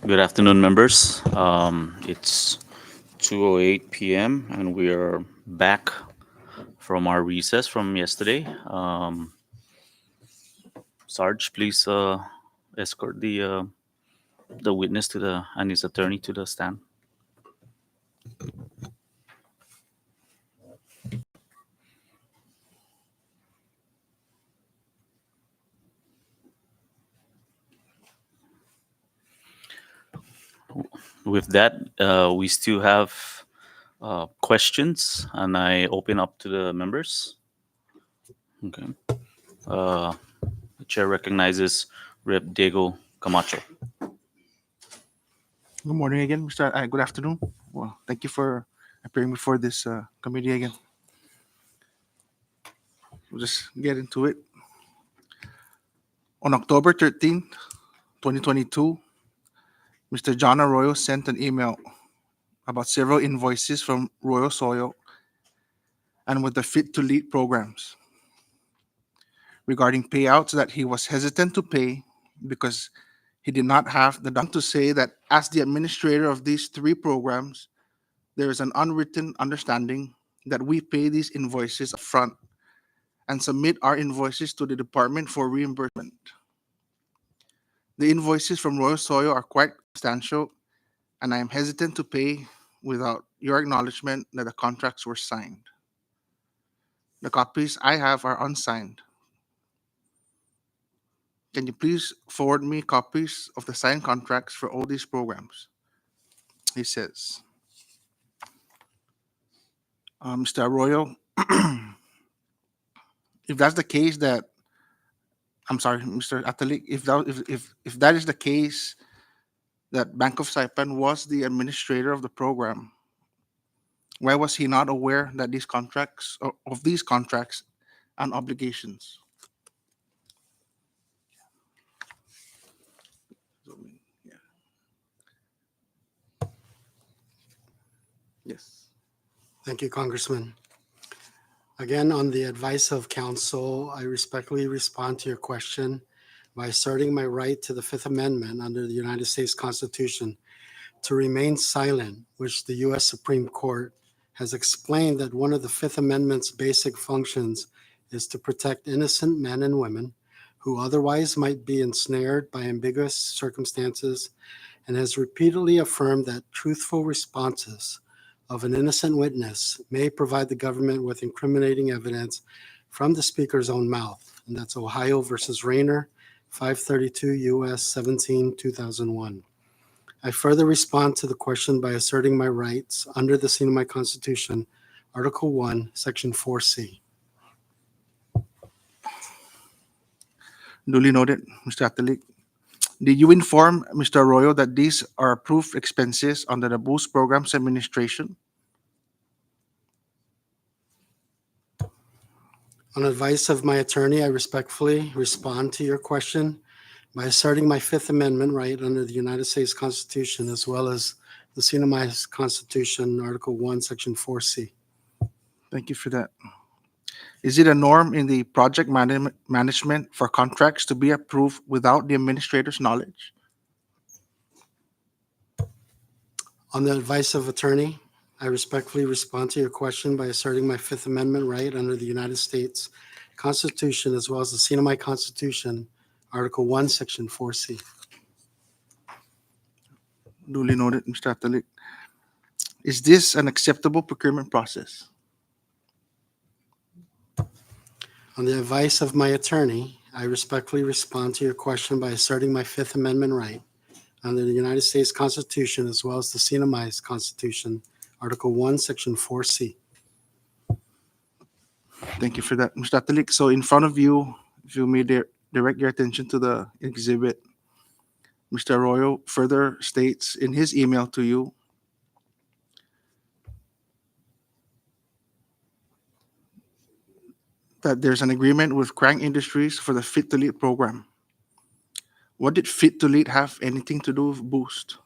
Good afternoon, members. It's 2:08 p.m. and we are back from our recess from yesterday. Sarge, please escort the witness to the and his attorney to the stand. With that, we still have questions, and I open up to the members. Okay. Uh, the chair recognizes Rep. Diego Camacho. Good morning again, Mr. Good afternoon. Well, thank you for appearing before this committee again. We'll just get into it. On October 13th, 2022, Mr. John Arroyo sent an email about several invoices from Royal Soil and with the Fit to Lead programs regarding payouts that he was hesitant to pay because he did not have the to say that as the administrator of these three programs, there is an unwritten understanding that we pay these invoices upfront and submit our invoices to the department for reimbursement. The invoices from Royal Soil are quite substantial, and I am hesitant to pay without your acknowledgement that the contracts were signed. The copies I have are unsigned. Can you please forward me copies of the signed contracts for all these programs? He says. Mr. Arroyo, if that's the case that I'm sorry, Mr. Atalik, if that is the case that Bank of Saipan was the administrator of the program, why was he not aware that these contracts of these contracts and obligations? Yeah. Yes. Thank you, Congressman. Again, on the advice of counsel, I respectfully respond to your question by asserting my right to the Fifth Amendment under the United States Constitution to remain silent, which the U.S. Supreme Court has explained that one of the Fifth Amendment's basic functions is to protect innocent men and women who otherwise might be ensnared by ambiguous circumstances, and has repeatedly affirmed that truthful responses of an innocent witness may provide the government with incriminating evidence from the speaker's own mouth. And that's Ohio versus Rayner, 532 U.S. 17, 2001. I further respond to the question by asserting my rights under the Sinai Constitution, Article 1, Section 4C. Duly noted, Mr. Atalik. Did you inform Mr. Arroyo that these are approved expenses under the Boost Program's administration? On advice of my attorney, I respectfully respond to your question by asserting my Fifth Amendment right under the United States Constitution, as well as the Sinai Constitution, Article 1, Section 4C. Thank you for that. Is it a norm in the project management for contracts to be approved without the administrator's knowledge? On the advice of attorney, I respectfully respond to your question by asserting my Fifth Amendment right under the United States Constitution, as well as the Sinai Constitution, Article 1, Section 4C. Duly noted, Mr. Atalik. Is this an acceptable procurement process? On the advice of my attorney, I respectfully respond to your question by asserting my Fifth Amendment right under the United States Constitution, as well as the Sinai Constitution, Article 1, Section 4C. Thank you for that, Mr. Atalik. So in front of you, if you may direct your attention to the exhibit, Mr. Arroyo further states in his email to you that there's an agreement with Krang Industries for the Fit to Lead program. What did Fit to Lead have anything to do with Boost?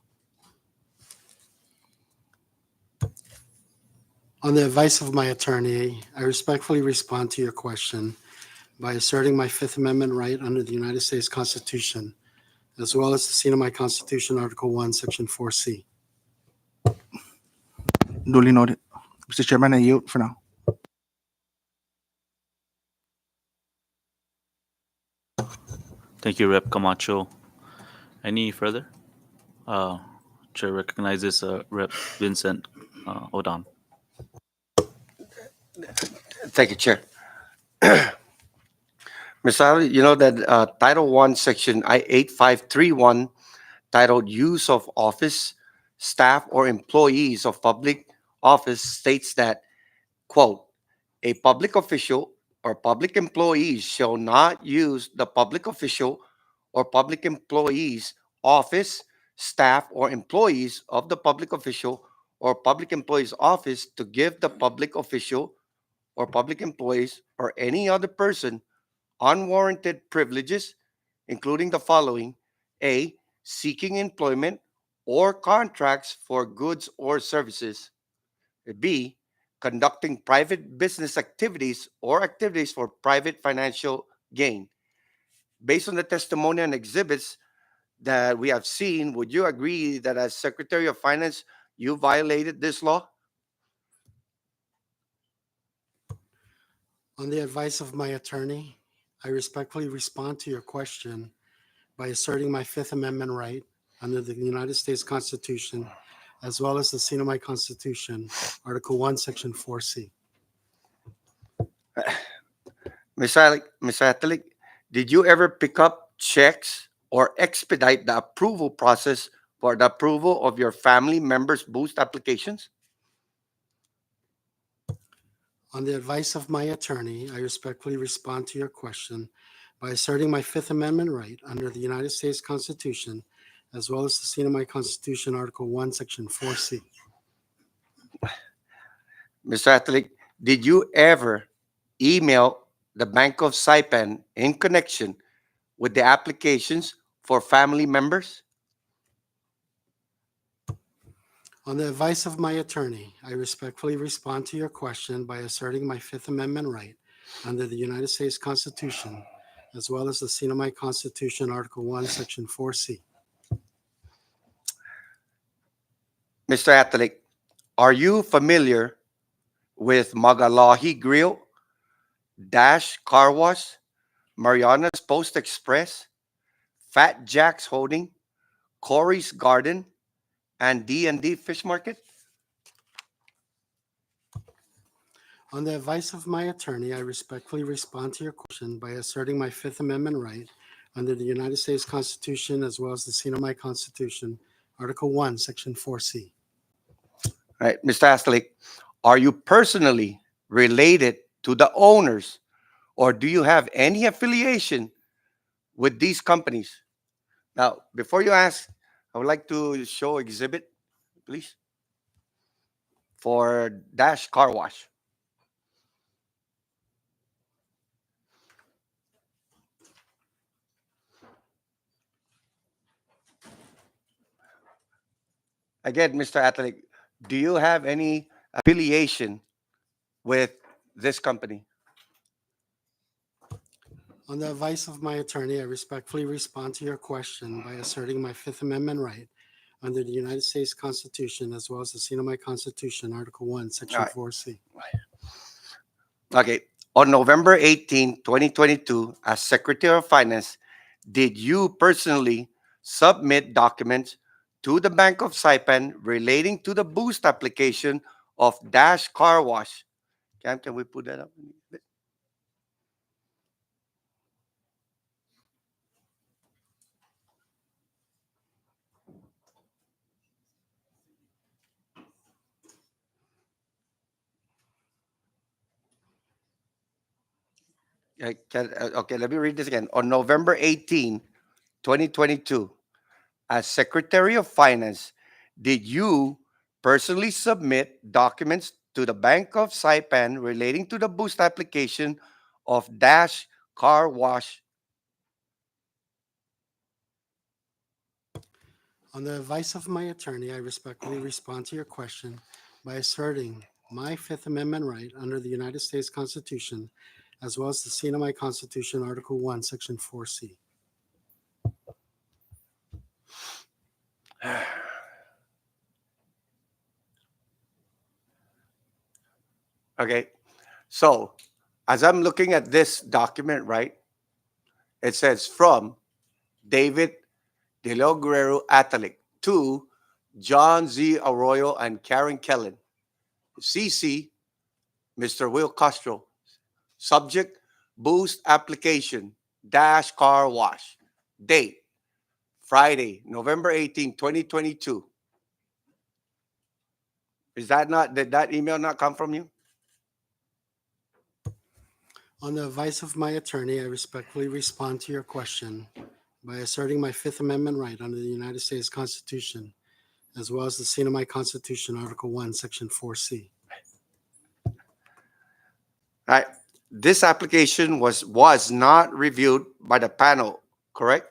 On the advice of my attorney, I respectfully respond to your question by asserting my Fifth Amendment right under the United States Constitution, as well as the scene of my Constitution, Article 1, Section 4C. Duly noted. Mr. Chairman, I yield for now. Thank you, Rep. Camacho. Any further? Chair recognizes Rep. Vincent Odan. Thank you, Chair. Ms. Ali, you know that Title 1, Section 8531, titled Use of Office, Staff, or Employees of Public Office states that, quote, a public official or public employees shall not use the public official or public employees' office, staff, or employees of the public official or public employee's office to give the public official or public employees or any other person unwarranted privileges, including the following: A, seeking employment or contracts for goods or services; B, conducting private business activities or activities for private financial gain. Based on the testimony and exhibits that we have seen, would you agree that as Secretary of Finance, you violated this law? On the advice of my attorney, I respectfully respond to your question by asserting my Fifth Amendment right under the United States Constitution, as well as the scene of my Constitution, Article 1, Section 4C. Mr. Atalik, did you ever pick up checks or expedite the approval process for the approval of your family members' boost applications? On the advice of my attorney, I respectfully respond to your question by asserting my Fifth Amendment right under the United States Constitution, as well as the scene of my Constitution, Article 1, Section 4C. Mr. Atalik, did you ever email the Bank of Saipan in connection with the applications for family members? On the advice of my attorney, I respectfully respond to your question by asserting my Fifth Amendment right under the United States Constitution, as well as the scene of my Constitution, Article 1, Section 4C. Mr. Atalik, are you familiar with Magalahi Grill, Dash Car Wash, Mariana's Post Express, Fat Jack's Holding, Corey's Garden, and D&D Fish Market? On the advice of my attorney, I respectfully respond to your question by asserting my Fifth Amendment right under the United States Constitution, as well as the scene of my Constitution, Article 1, Section 4C. All right, Mr. Atalik, are you personally related to the owners, or do you have any affiliation with these companies? Now, before you ask, I would like to show exhibit, please, for Dash Car Wash. Again, Mr. Atalik, do you have any affiliation with this company? On the advice of my attorney, I respectfully respond to your question by asserting my Fifth Amendment right under the United States Constitution, as well as the scene of my Constitution, Article 1, Section All right. 4C. Okay. On November 18, 2022, as Secretary of Finance, did you personally submit documents to the Bank of Saipan relating to the boost application of Dash Car Wash? Cam, can we put that up? Okay, let me read this again. On November 18, 2022, as Secretary of Finance, did you personally submit documents to the Bank of Saipan relating to the boost application of Dash Car Wash? On the advice of my attorney, I respectfully respond to your question by asserting my Fifth Amendment right under the United States Constitution, as well as the scene of my Constitution, Article 1, Section 4C. Okay. So as I'm looking at this document, right, it says from David De Leon Guerrero Atalic to John Z. Arroyo and Karen Kellen. CC, Mr. Will Castro. Subject, boost application, dash car wash. Date, Friday, November 18, 2022. Did that email not come from you? On the advice of my attorney, I respectfully respond to your question by asserting my Fifth Amendment right under the United States Constitution, as well as the scene of my Constitution, Article 1, Section 4C. All right. This application was not reviewed by the panel, correct?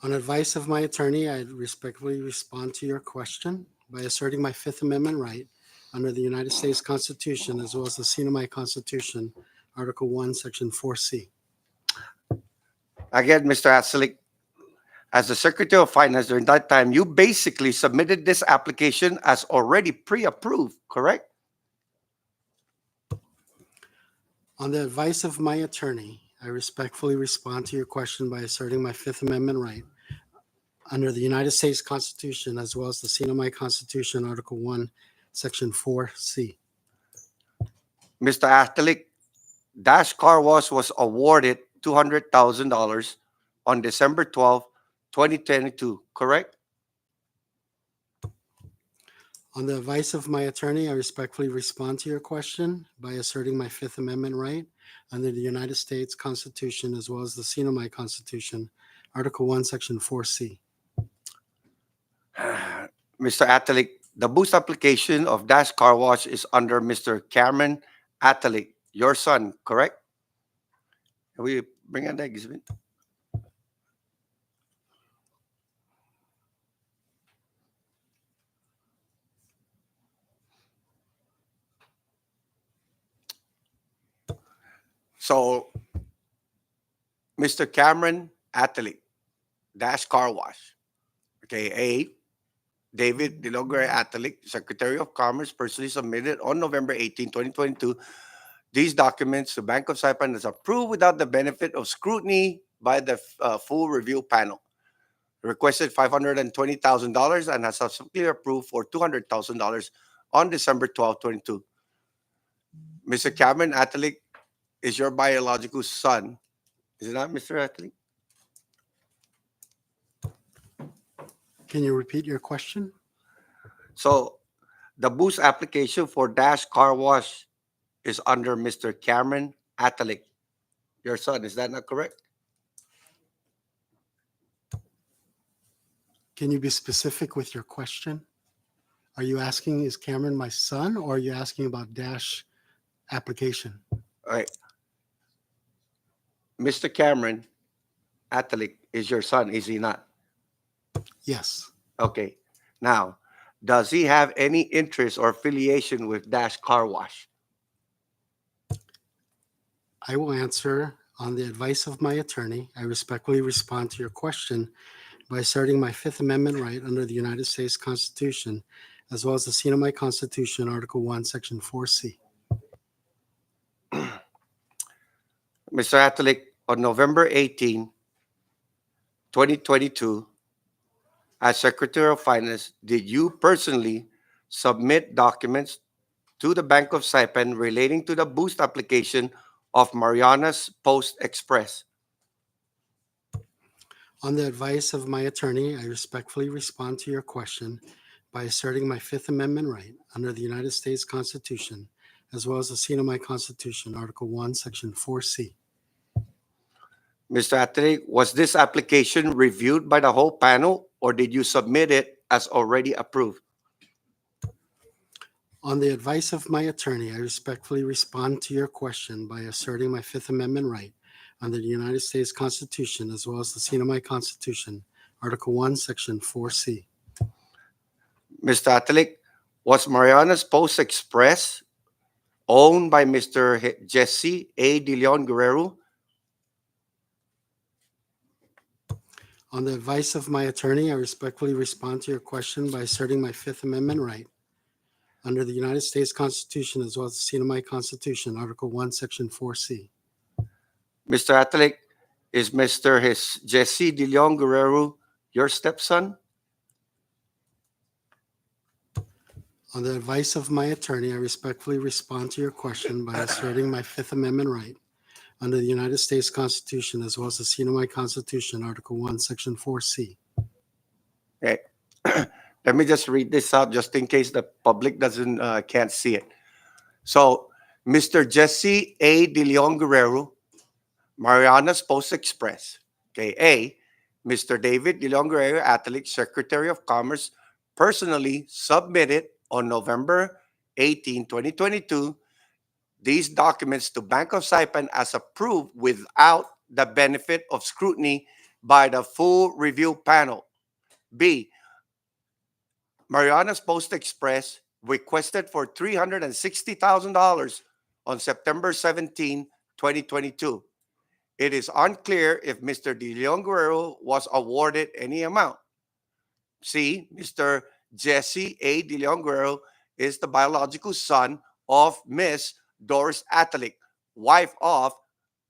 On advice of my attorney, I respectfully respond to your question by asserting my Fifth Amendment right under the United States Constitution, as well as the scene of my Constitution, Article 1, Section 4C. Again, Mr. Atalik, as the Secretary of Finance during that time, you basically submitted this application as already pre-approved, correct? On the advice of my attorney, I respectfully respond to your question by asserting my Fifth Amendment right under the United States Constitution, as well as the scene of my Constitution, Article 1, Section 4C. Mr. Atalik, Dash Car Wash was awarded $200,000 on December 12, 2022, correct? On the advice of my attorney, I respectfully respond to your question by asserting my Fifth Amendment right under the United States Constitution, as well as the scene of my Constitution, Article 1, Section 4C. Mr. Atalik, the boost application of Dash Car Wash is under Mr. Cameron Atalik, your son, correct? Can we bring out the exhibit? So, Mr. Cameron Atalik, Dash Car Wash, okay, David De Leon Guerrero Atalik, Secretary of Commerce, personally submitted on November 18, 2022, these documents to Bank of Saipan is approved without the benefit of scrutiny by the full review panel. Requested $520,000 and has subsequently approved for $200,000 on December 12, 22. Mr. Cameron Atalik is your biological son. Is it not, Mr. Atalik? Can you repeat your question? So the boost application for Dash Car Wash is under Mr. Cameron Atalik, your son. Is that not correct? Can you be specific with your question? Are you asking, is Cameron my son, or are you asking about Dash application? All right. Mr. Cameron Atalik is your son, is he not? Yes. Okay. Now, does he have any interest or affiliation with Dash Car Wash? I will answer on the advice of my attorney. I respectfully respond to your question by asserting my Fifth Amendment right under the United States Constitution, as well as the scene of my Constitution, Article 1, Section 4C. Mr. Atalik, on November 18, 2022, as Secretary of Finance, did you personally submit documents to the Bank of Saipan relating to the boost application of Mariana's Post Express? On the advice of my attorney, I respectfully respond to your question by asserting my Fifth Amendment right under the United States Constitution, as well as the scene of my Constitution, Article 1, Section 4C. Mr. Atalik, was this application reviewed by the whole panel, or did you submit it as already approved? On the advice of my attorney, I respectfully respond to your question by asserting my Fifth Amendment right under the United States Constitution, as well as the scene of my Constitution, Article 1, Section 4C. Mr. Atalik, was Mariana's Post Express owned by Mr. Jesse A. De Leon Guerrero? On the advice of my attorney, I respectfully respond to your question by asserting my Fifth Amendment right under the United States Constitution as well as the CNMI Constitution, Article 1, Section 4C. Mr. Atalik, is Mr. Jesse De Leon Guerrero your stepson? On the advice of my attorney, I respectfully respond to your question by asserting my Fifth Amendment right under the United States Constitution as well as the CNMI Constitution, Article 1, Section 4C. Okay. Let me just read this out just in case the public can't see it. So, Mr. Jesse A. De Leon Guerrero, Mariana's Post Express. Okay. A. Mr. David De Leon Guerrero Atalik, Secretary of Commerce, personally submitted on November 18, 2022, these documents to Bank of Saipan as approved without the benefit of scrutiny by the full review panel. B. Mariana's Post Express requested for $360,000 on September 17, 2022. It is unclear if Mr. De Leon Guerrero was awarded any amount. C. Mr. Jesse A. De Leon Guerrero is the biological son of Miss Doris Atalik, wife of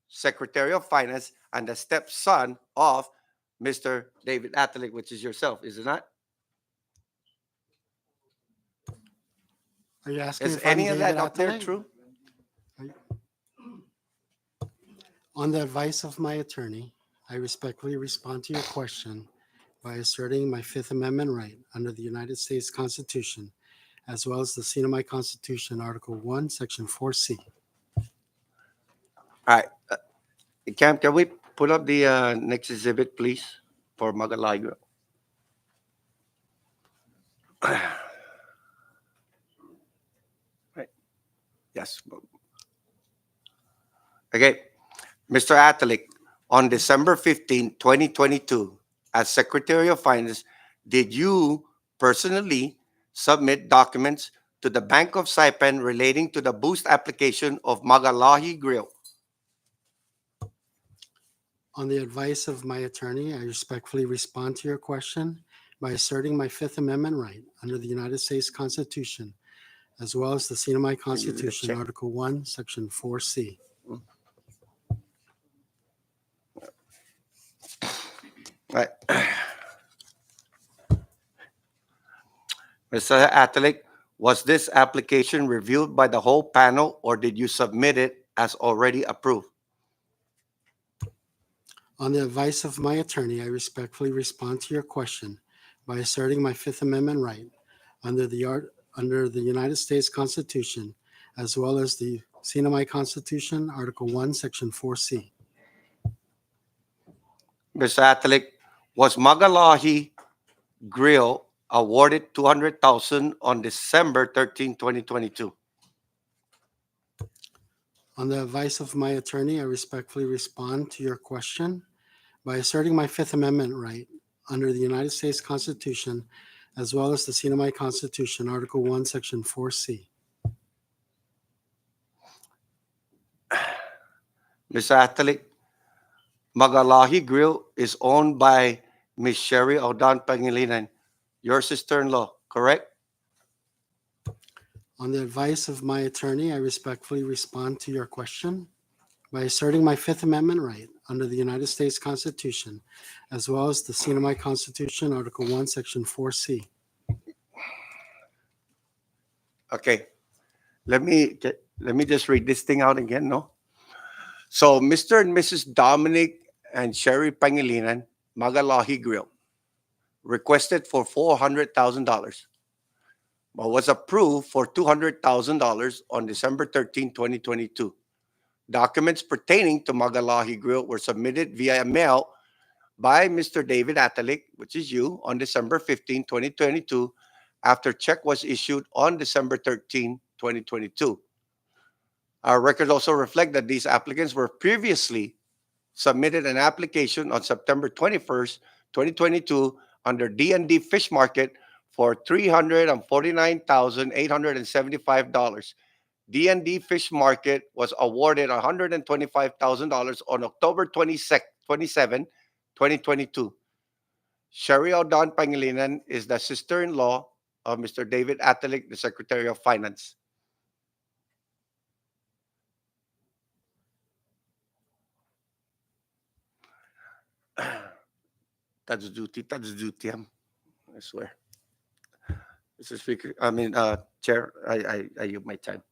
Secretary of Finance and the stepson of Mr. David Atalik, which is yourself, is it not? Are you asking Is if I'm any of that David up there Atalik? true? On the advice of my attorney, I respectfully respond to your question by asserting my Fifth Amendment right under the United States Constitution, as well as the CNMI Constitution, Article 1, Section 4C. All right. Cam, can we put up the next exhibit, please, for Magalayo? Right. Yes. Okay. Mr. Atalik, on December 15, 2022, as Secretary of Finance, did you personally submit documents to the Bank of Saipan relating to the boost application of Magalahi Grill? On the advice of my attorney, I respectfully respond to your question by asserting my Fifth Amendment right under the United States Constitution, as well as the CNMI Constitution, check? Article 1, Section 4C. Right. Mr. Atalik, was this application reviewed by the whole panel or did you submit it as already approved? On the advice of my attorney, I respectfully respond to your question by asserting my Fifth Amendment right under the United States Constitution, as well as the CNMI Constitution, Article 1, Section 4C. Mr. Atalik, was Magalahi Grill awarded $200,000 on December 13, 2022? On the advice of my attorney, I respectfully respond to your question by asserting my Fifth Amendment right under the United States Constitution, as well as the CNMI Constitution, Article 1, Section 4C. Mr. Atalik, Magalahi Grill is owned by Miss Sherry Audan Pangilinan, your sister-in-law, correct? On the advice of my attorney, I respectfully respond to your question by asserting my Fifth Amendment right under the United States Constitution, as well as the CNMI Constitution, Article 1, Section 4C. Okay. Let me just read this thing out again, no? So, Mr. and Mrs. Dominic and Sherry Pangilinan, Magalahi Grill, requested for $400,000, but was approved for $200,000 on December 13, 2022. Documents pertaining to Magalahi Grill were submitted via mail by Mr. David Atalik, which is you, on December 15, 2022, after check was issued on December 13, 2022. Our records also reflect that these applicants were previously submitted an application on September 21st, 2022 under D&D Fish Market for $349,875. D&D Fish Market was awarded $125,000 on October 27, 2022. Sherry Audan Pangilinan is the sister-in-law of Mr. David Atalik, the Secretary of Finance. That's duty. That's duty. I swear. Mr. Speaker, Chair, I yield my time.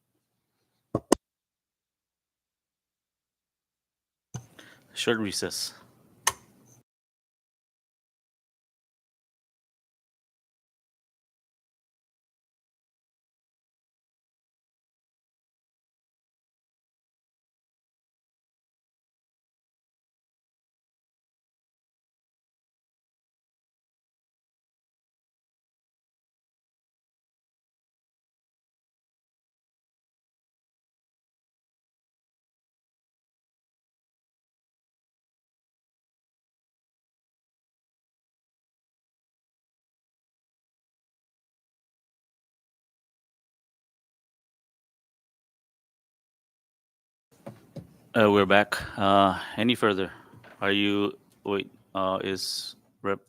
Short recess. We're back. Any further? Are you wait? Is Rep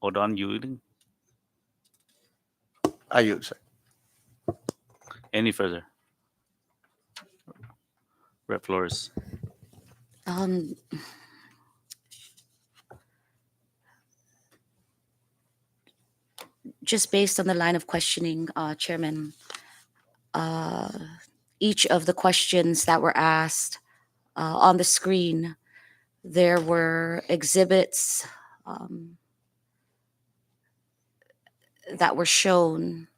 Odon yielding? I yield, sir. Any further? Rep Flores. Um, just based on the line of questioning, Chairman, each of the questions that were asked on the screen, there were exhibits that were shown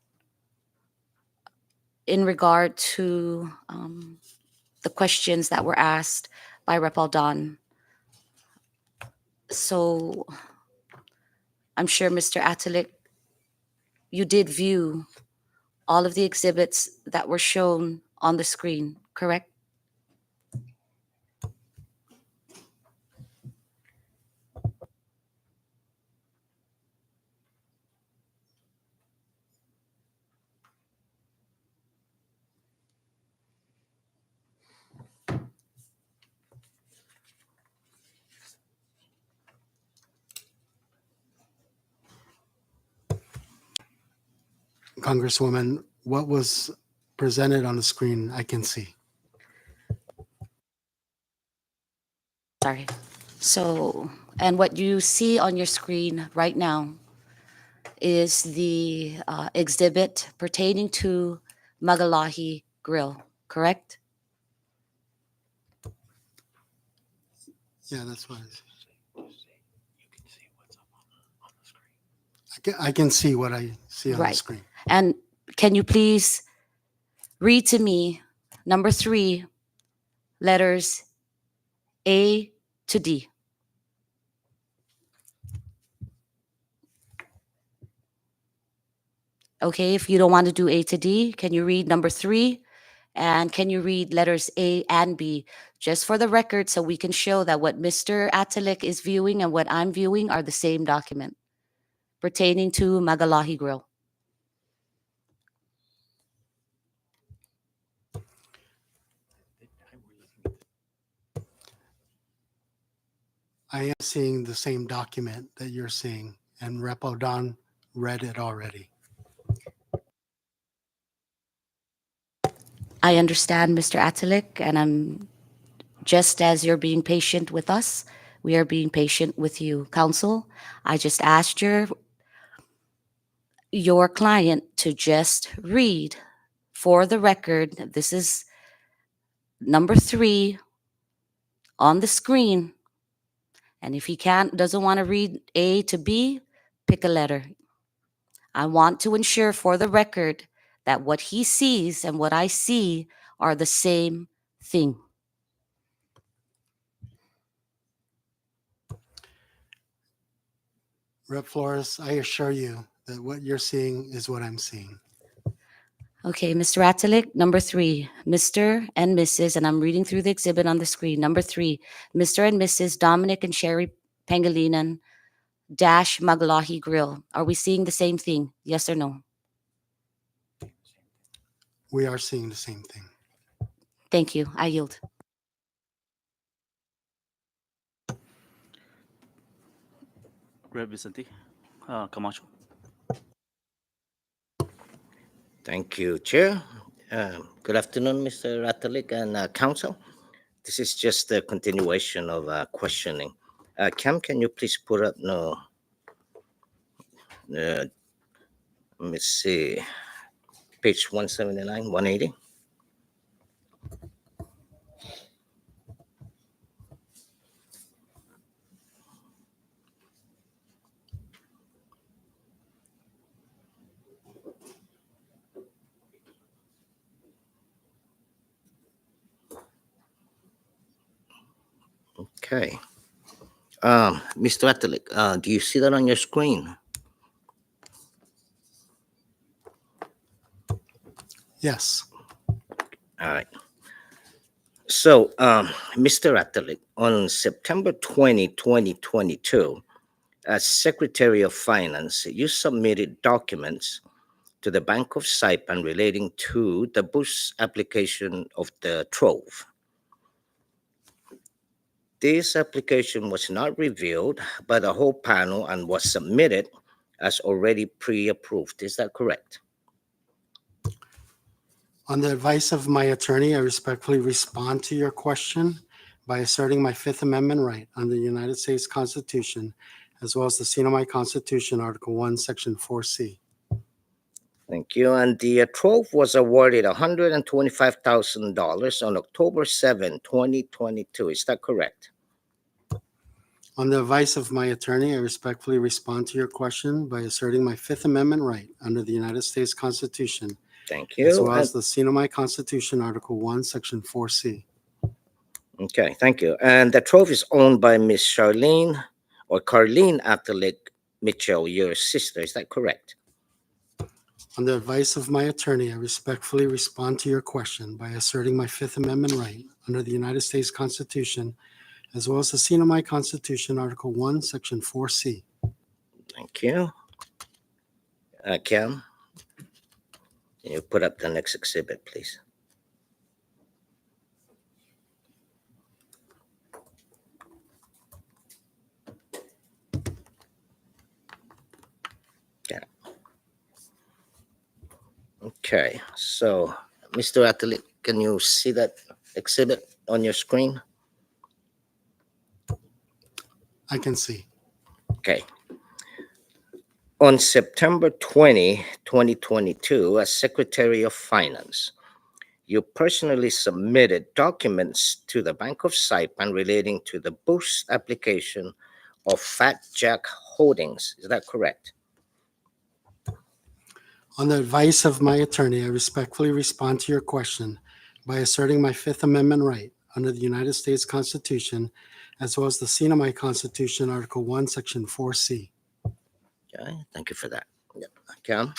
in regard to the questions that were asked by Rep. Aldon. So I'm sure, Mr. Atalik, you did view all of the exhibits that were shown on the screen, correct? Congresswoman, what was presented on the screen, I can see. Sorry. So, and what you see on your screen right now is the exhibit pertaining to Magalahi Grill, correct? Yeah, that's what I see. I can see what I see on the Right. screen. And can you please read to me number 3, letters A to D? Okay, if you don't want to do A to D, can you read number 3? And can you read letters A and B? Just for the record, so we can show that what Mr. Atalik is viewing and what I'm viewing are the same document pertaining to Magalahi Grill. I am seeing the same document that you're seeing, and Rep. Odon read it already. I understand, Mr. Atalik, and I'm just as you're being patient with us, we are being patient with you, counsel. I just asked your client to just read for the record. This is number 3 on the screen. And if he doesn't want to read A to B, pick a letter. I want to ensure for the record that what he sees and what I see are the same thing. Rep. Flores, I assure you that what you're seeing is what I'm seeing. Okay, Mr. Atalik, number 3, Mr. and Mrs., and I'm reading through the exhibit on the screen. Number 3, Mr. and Mrs. Dominic and Sherry Pangilinan dash Magalahi Grill. Are we seeing the same thing? Yes or no? We are seeing the same thing. Thank you. I yield. Rep Vicente Camacho. Thank you, Chair. Good afternoon, Mr. Ratalik and Council. This is just a continuation of questioning. Cam, can you please put up let me see, page 179, 180? Okay. Mr. Ratalik, do you see that on your screen? Yes. All right. So, Mr. Ratalik, on September 20, 2022, as Secretary of Finance, you submitted documents to the Bank of Saipan relating to the boost application of the Trove. This application was not reviewed by the whole panel and was submitted as already pre-approved. Is that correct? On the advice of my attorney, I respectfully respond to your question by asserting my Fifth Amendment right under the United States Constitution, as well as the Sinai Constitution, Article 1, Section 4C. Thank you. And the Trove was awarded $125,000 on October 7, 2022. Is that correct? On the advice of my attorney, I respectfully respond to your question by asserting my Fifth Amendment right under the United States Constitution, Thank as you. well And- as the Sinai Constitution, Article 1, Section 4C. okay, thank you. And the Trove is owned by Miss Charlene or Carlene Atalik Mitchell, your sister. Is that correct? On the advice of my attorney, I respectfully respond to your question by asserting my Fifth Amendment right under the United States Constitution, as well as the Sinai Constitution, Article 1, Section 4C. Thank you. Cam, can you put up the next exhibit, please? Yeah. Okay, so Mr. Atalik, can you see that exhibit on your screen? I can see. Okay. On September 20, 2022, as Secretary of Finance, you personally submitted documents to the Bank of Saipan relating to the boost application of Fat Jack Holdings. Is that correct? On the advice of my attorney, I respectfully respond to your question by asserting my Fifth Amendment right under the United States Constitution, as well as the Sinai Constitution, Article 1, Section 4C. Okay, thank you for that. Yep. Cam?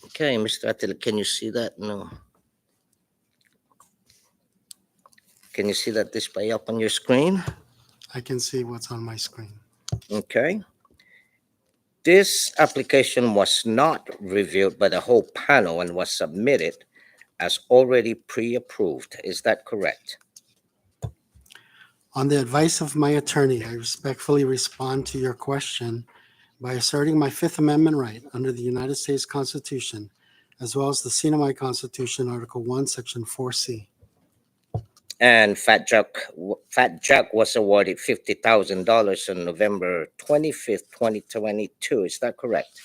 Okay, Mr. Attil, can you see that? No. Can you see that display up on your screen? I can see what's on my screen. Okay. This application was not reviewed by the whole panel and was submitted as already pre-approved. Is that correct? On the advice of my attorney, I respectfully respond to your question by asserting my Fifth Amendment right under the United States Constitution, as well as the Sinai Constitution, Article 1, Section 4C. And Fat Jack was awarded $50,000 on November 25th, 2022. Is that correct?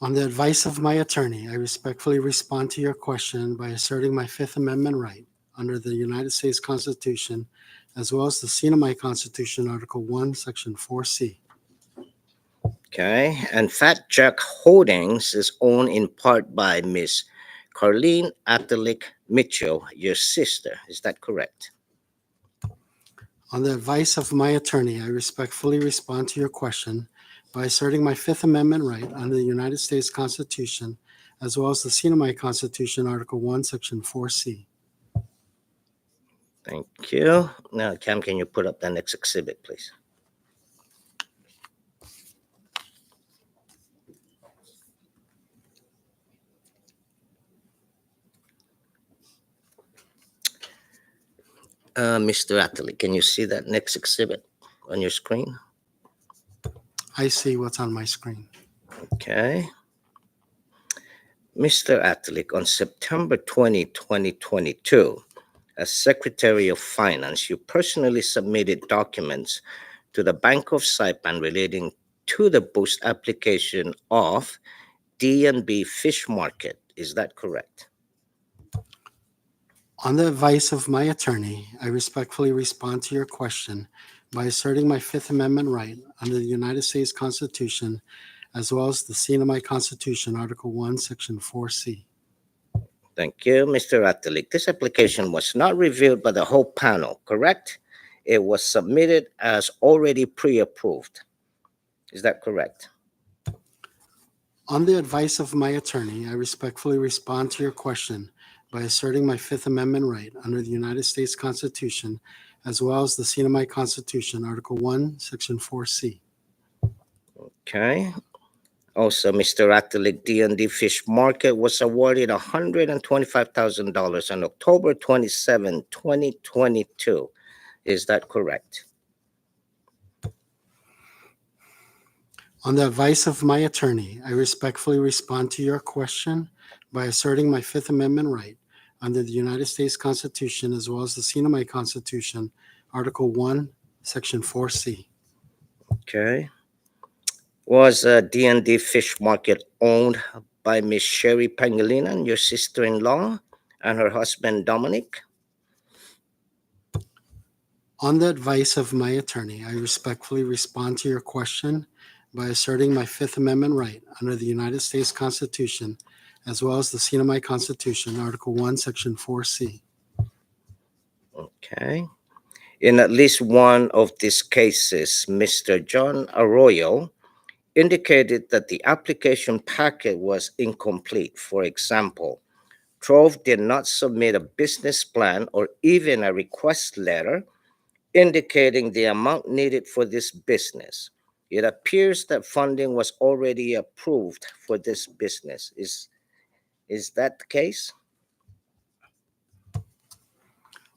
On the advice of my attorney, I respectfully respond to your question by asserting my Fifth Amendment right under the United States Constitution, as well as the Sinai Constitution, Article 1, Section 4C. Okay. And Fat Jack Holdings is owned in part by Miss Carlene Atalik Mitchell, your sister. Is that correct? On the advice of my attorney, I respectfully respond to your question by asserting my Fifth Amendment right under the United States Constitution, as well as the Sinai Constitution, Article 1, Section 4C. Thank you. Now, Cam, can you put up the next exhibit, please? Mr. Atlee, can you see that next exhibit on your screen? I see what's on my screen. Okay. Mr. Atlick, on September 20, 2022, as Secretary of Finance, you personally submitted documents to the Bank of Saipan relating to the boost application of D&B Fish Market. Is that correct? On the advice of my attorney, I respectfully respond to your question by asserting my Fifth Amendment right under the United States Constitution, as well as the CNMI Constitution, Article 1, Section 4C. Thank you, Mr. Atlick. This application was not reviewed by the whole panel, correct? It was submitted as already pre-approved. Is that correct? On the advice of my attorney, I respectfully respond to your question by asserting my Fifth Amendment right under the United States Constitution, as well as the CNMI Constitution, Article 1, Section 4C. Okay. Also, Mr. Atlick, D&D Fish Market was awarded $125,000 on October 27, 2022. Is that correct? On the advice of my attorney, I respectfully respond to your question by asserting my Fifth Amendment right under the United States Constitution, as well as the CNMI Constitution, Article 1, Section 4C. Okay. Was D&D Fish Market owned by Miss Sherry Pangilinan, your sister-in-law, and her husband, Dominic? On the advice of my attorney, I respectfully respond to your question by asserting my Fifth Amendment right under the United States Constitution, as well as the CNMI Constitution, Article 1, Section 4C. Okay. In at least one of these cases, Mr. John Arroyo indicated that the application packet was incomplete. For example, Trove did not submit a business plan or even a request letter indicating the amount needed for this business. It appears that funding was already approved for this business. Is that the case?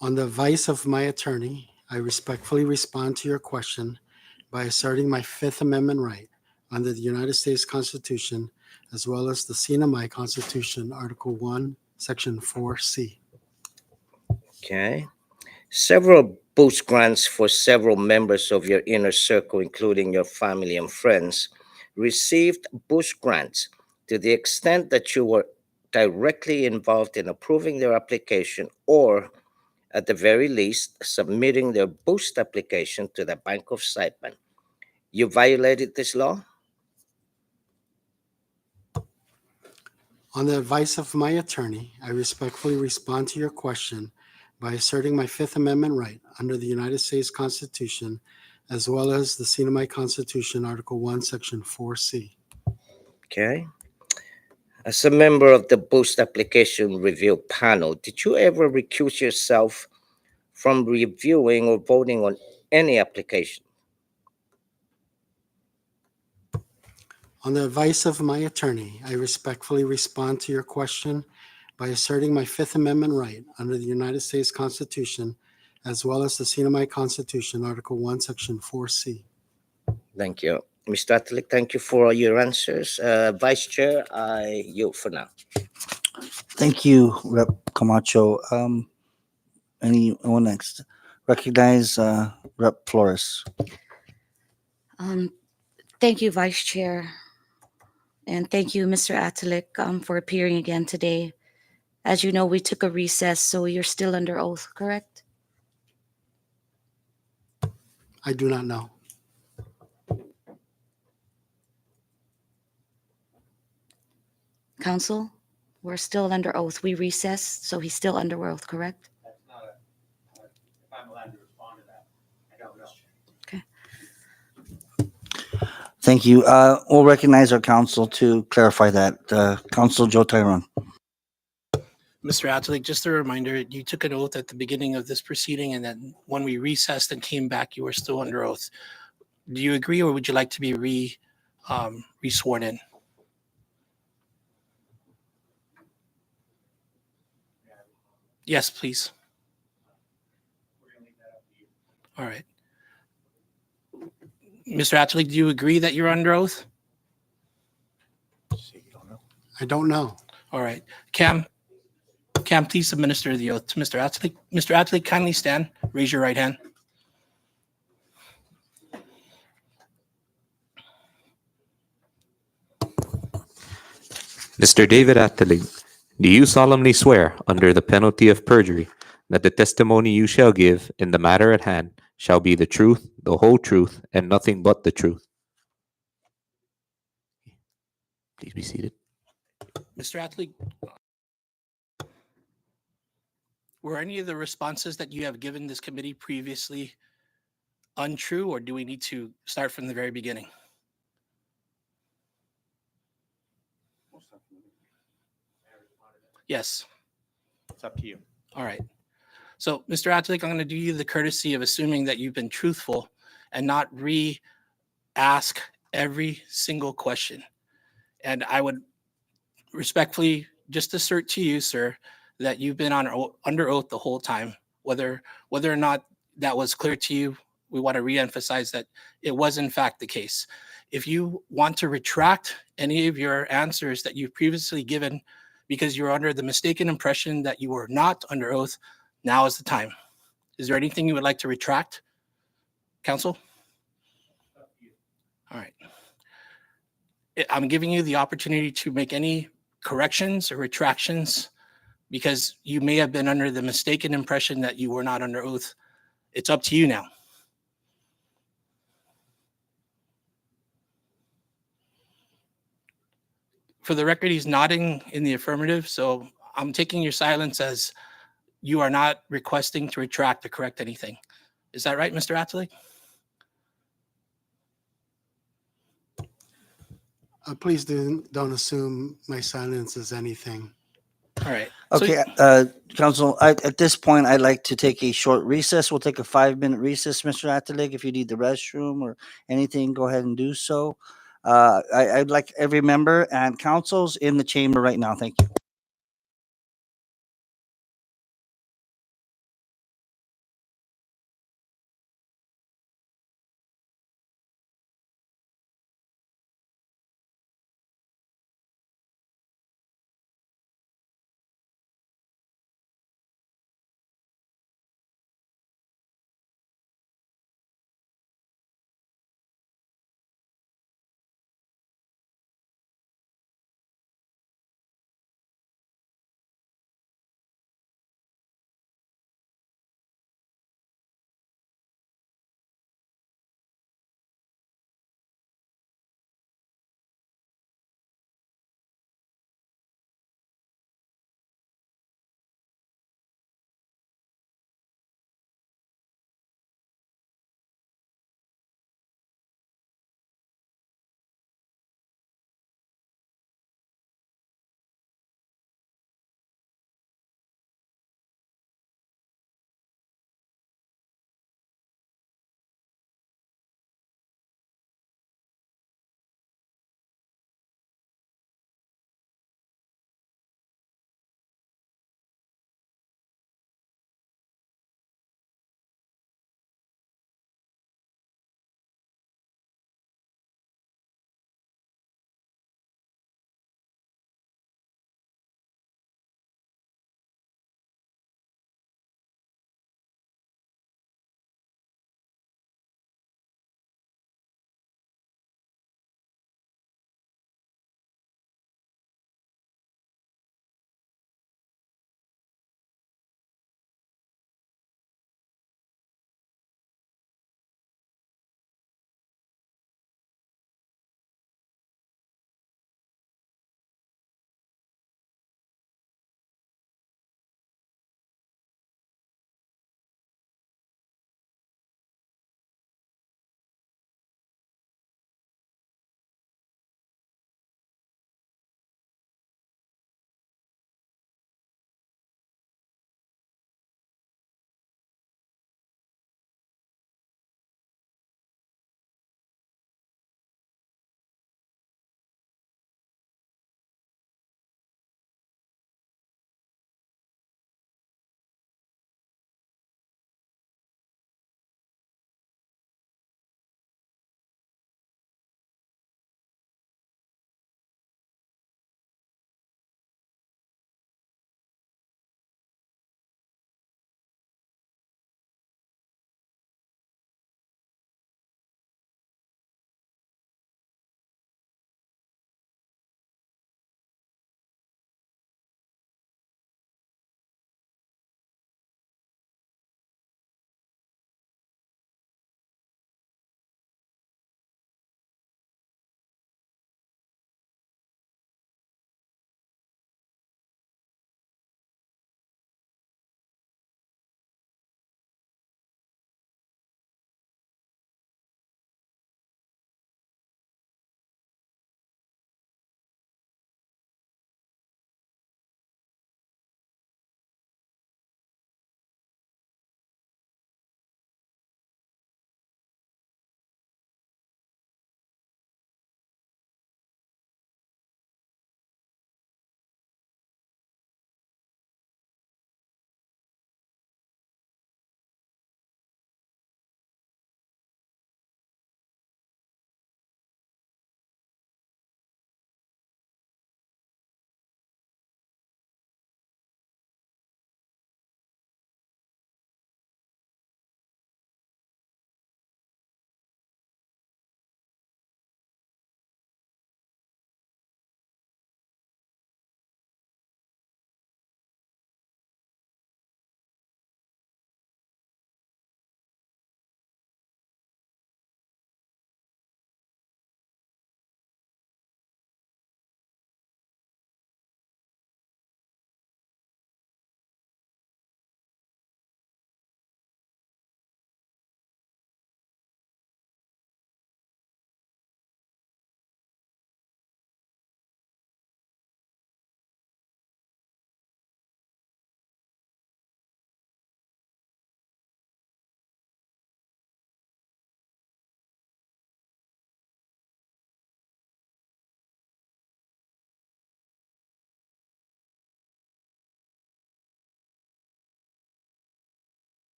On the advice of my attorney, I respectfully respond to your question by asserting my Fifth Amendment right under the United States Constitution, as well as the CNMI Constitution, Article 1, Section 4C. Okay. Several boost grants for several members of your inner circle, including your family and friends, received boost grants to the extent that you were directly involved in approving their application or, at the very least, submitting their boost application to the Bank of Saipan. You violated this law? On the advice of my attorney, I respectfully respond to your question by asserting my Fifth Amendment right under the United States Constitution, as well as the CNMI Constitution, Article 1, Section 4C. Okay. As a member of the boost application review panel, did you ever recuse yourself from reviewing or voting on any application? On the advice of my attorney, I respectfully respond to your question by asserting my Fifth Amendment right under the United States Constitution, as well as the CNMI Constitution, Article 1, Section 4C. Thank you. Mr. Atlick, thank you for your answers. Vice Chair, I yield for now. Thank you, Rep. Camacho. Anyone next? Recognize Rep. Flores. Thank you, Vice Chair. And thank you, Mr. Atlick, for appearing again today. As you know, we took a recess, so you're still under oath, correct? I do not know. Counsel, we're still under oath. We recessed, so he's still under oath, correct? That's not if I'm allowed to respond to that, I don't know. Thank you. We'll recognize our counsel to clarify that. Counsel Joe Tyrone. Mr. Atlick, just a reminder, you took an oath at the beginning of this proceeding, and then when we recessed and came back, you were still under oath. Do you agree, or would you like to be re-sworn in? Yes, please. We're All right. Mr. Atchlick, do you agree that you're under oath? I don't know. All right. Cam, please administer the oath to Mr. Atchlick. Mr. Atchlick, kindly stand. Raise your right hand. Mr. David Attiling, do you solemnly swear, under the penalty of perjury, that the testimony you shall give in the matter at hand shall be the truth, the whole truth, and nothing but the truth? Please be seated. Mr. Atchlick, were any of the responses that you have given this committee previously untrue, or do we need to start from the very beginning? Yes. It's up to you. All right. So, Mr. Atchlick, I'm going to do you the courtesy of assuming that you've been truthful and not re-ask every single question. And I would respectfully just assert to you, sir, that you've been under oath the whole time. Whether or not that was clear to you, we want to reemphasize that it was in fact the case. If you want to retract any of your answers that you've previously given because you're under the mistaken impression that you were not under oath, now is the time. Is there anything you would like to retract, counsel? All right. I'm giving you the opportunity to make any corrections or retractions because you may have been under the mistaken impression that you were not under oath. It's up to you now. For the record, he's nodding in the affirmative, so I'm taking your silence as you are not requesting to retract or correct anything. Is that right, Mr. Atchlick? Please don't assume my silence is anything. All right. So- Okay, Council, at this point, I'd like to take a short recess. We'll take a 5-minute recess, Mr. Attilik. If you need the restroom or anything, go ahead and do so. I'd like every member and councils in the chamber right now. Thank you.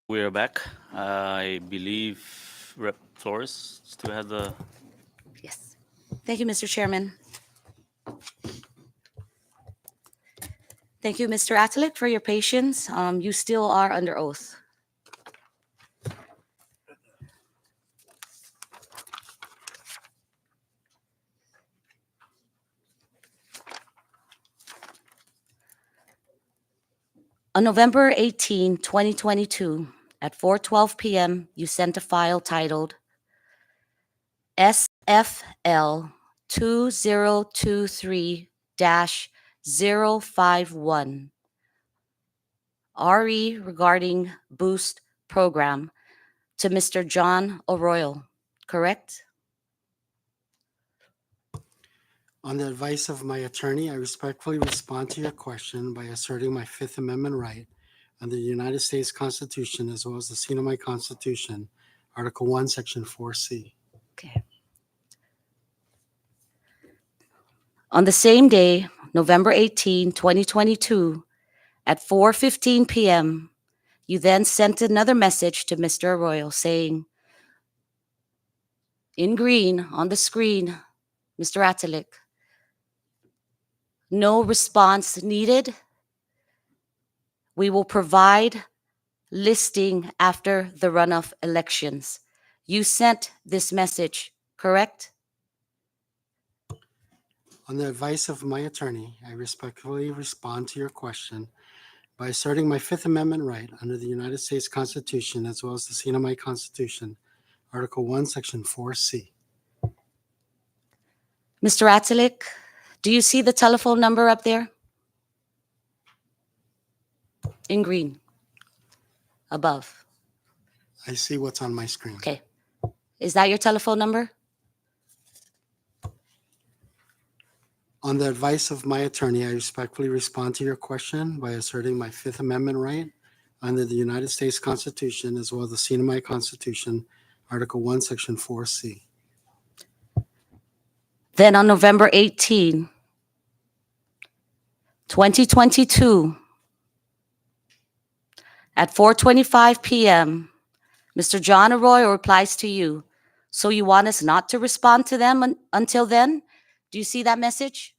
We are back. I believe Rep. Flores still has the. Yes. Thank you, Mr. Chairman. Thank you, Mr. Atalik, for your patience. You still are under oath. On November 18, 2022, at 4:12 p.m., you sent a file titled SFL 2023-051 RE regarding Boost program to Mr. John Arroyo, correct? On the advice of my attorney, I respectfully respond to your question by asserting my Fifth Amendment right under the United States Constitution as well as the Sinai Constitution, Article 1, Section 4C. Okay. On the same day, November 18, 2022, at 4:15 p.m., you then sent another message to Mr. Arroyo saying, in green on the screen, Mr. Atalik, no response needed. We will provide listing after the runoff elections. You sent this message, correct? On the advice of my attorney, I respectfully respond to your question by asserting my Fifth Amendment right under the United States Constitution as well as the Sinai Constitution, Article 1, Section 4C. Mr. Atalik, do you see the telephone number up there? In green, above. I see what's on my screen. Okay. Is that your telephone number? On the advice of my attorney, I respectfully respond to your question by asserting my Fifth Amendment right under the United States Constitution as well as the Sinai Constitution, Article 1, Section 4C. Then on November 18, 2022, at 4:25 p.m., Mr. John Arroyo replies to you, so you want us not to respond to them until then? Do you see that message?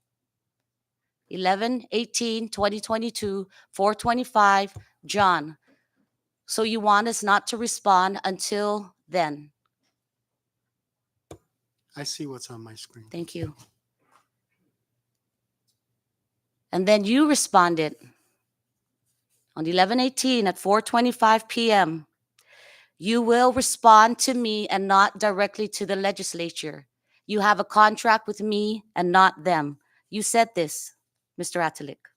11/18/2022, 4:25, John. So you want us not to respond until then? I see what's on my screen. Thank you. And then you responded on 11/18 at 4:25 p.m. You will respond to me and not directly to the legislature. You have a contract with me and not them. You said this, Mr. Atalik.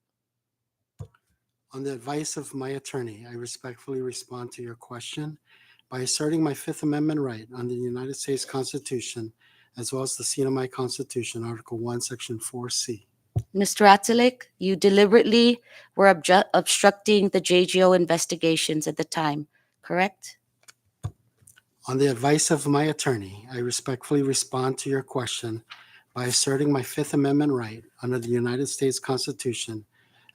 On the advice of my attorney, I respectfully respond to your question by asserting my Fifth Amendment right under the United States Constitution as well as the Sinai Constitution, Article 1, Section 4C. Mr. Atalik, you deliberately were obstructing the JGO investigations at the time, correct? On the advice of my attorney, I respectfully respond to your question by asserting my Fifth Amendment right under the United States Constitution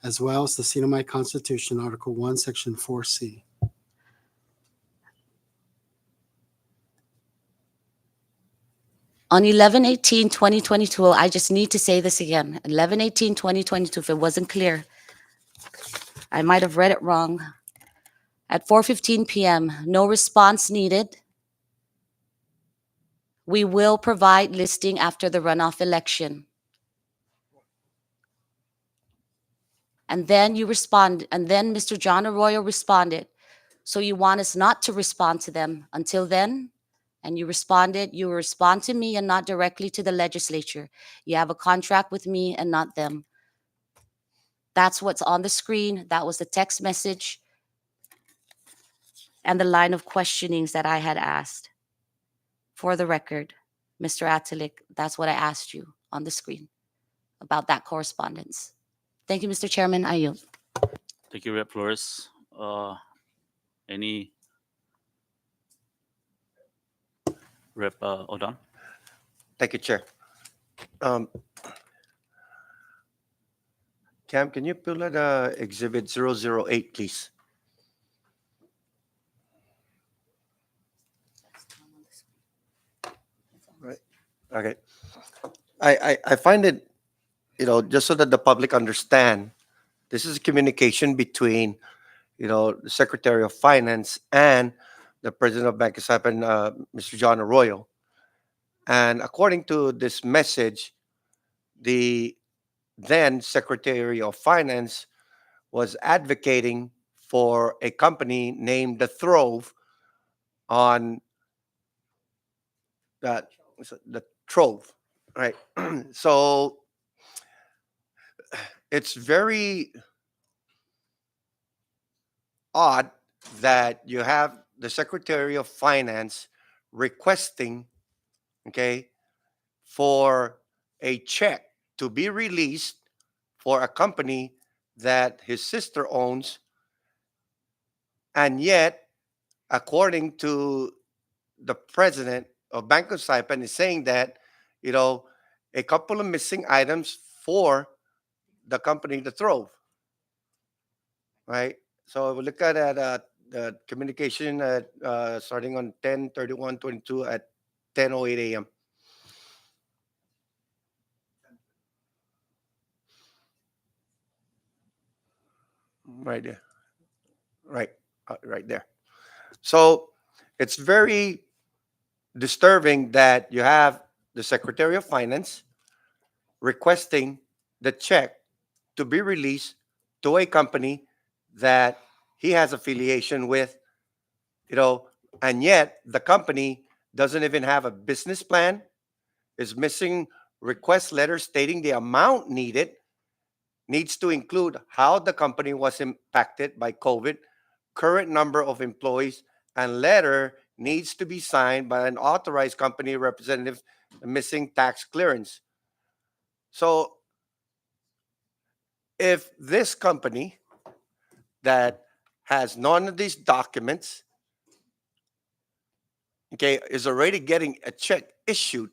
as well as the Sinai Constitution, Article 1, Section 4C. On 11/18/2022, I just need to say this again. 11/18/2022, if it wasn't clear, I might have read it wrong. At 4:15 p.m., no response needed. We will provide listing after the runoff election. And then you respond, and then Mr. John Arroyo responded. So you want us not to respond to them until then? And you responded, you respond to me and not directly to the legislature. You have a contract with me and not them. That's what's on the screen. That was the text message and the line of questionings that I had asked. For the record, Mr. Atalik, that's what I asked you on the screen about that correspondence. Thank you, Mr. Chairman. I yield. Thank you, Rep. Flores. Any Rep. Odon? Thank you, Chair. Cam, can you pull out Exhibit 008, please? Okay. I find it, just so that the public understand, this is communication between, the Secretary of Finance and the President of Bank of Cyprus, Mr. John Arroyo. And according to this message, the then Secretary of Finance was advocating for a company named the Throve on that the Trove, right? So it's very odd that you have the Secretary of Finance requesting, okay, for a check to be released for a company that his sister owns, and yet, according to the president of Bank of Saipan, is saying that, a couple of missing items for the company to Throve, right? So we look at the communication at starting on 10/31/22 at 10:08 a.m. Right there, right there. So it's very disturbing that you have the Secretary of Finance requesting the check to be released to a company that he has affiliation with, and yet the company doesn't even have a business plan, is missing request letters stating the amount needed, needs to include how the company was impacted by COVID, current number of employees, and letter needs to be signed by an authorized company representative, missing tax clearance. So if this company that has none of these documents, okay, is already getting a check issued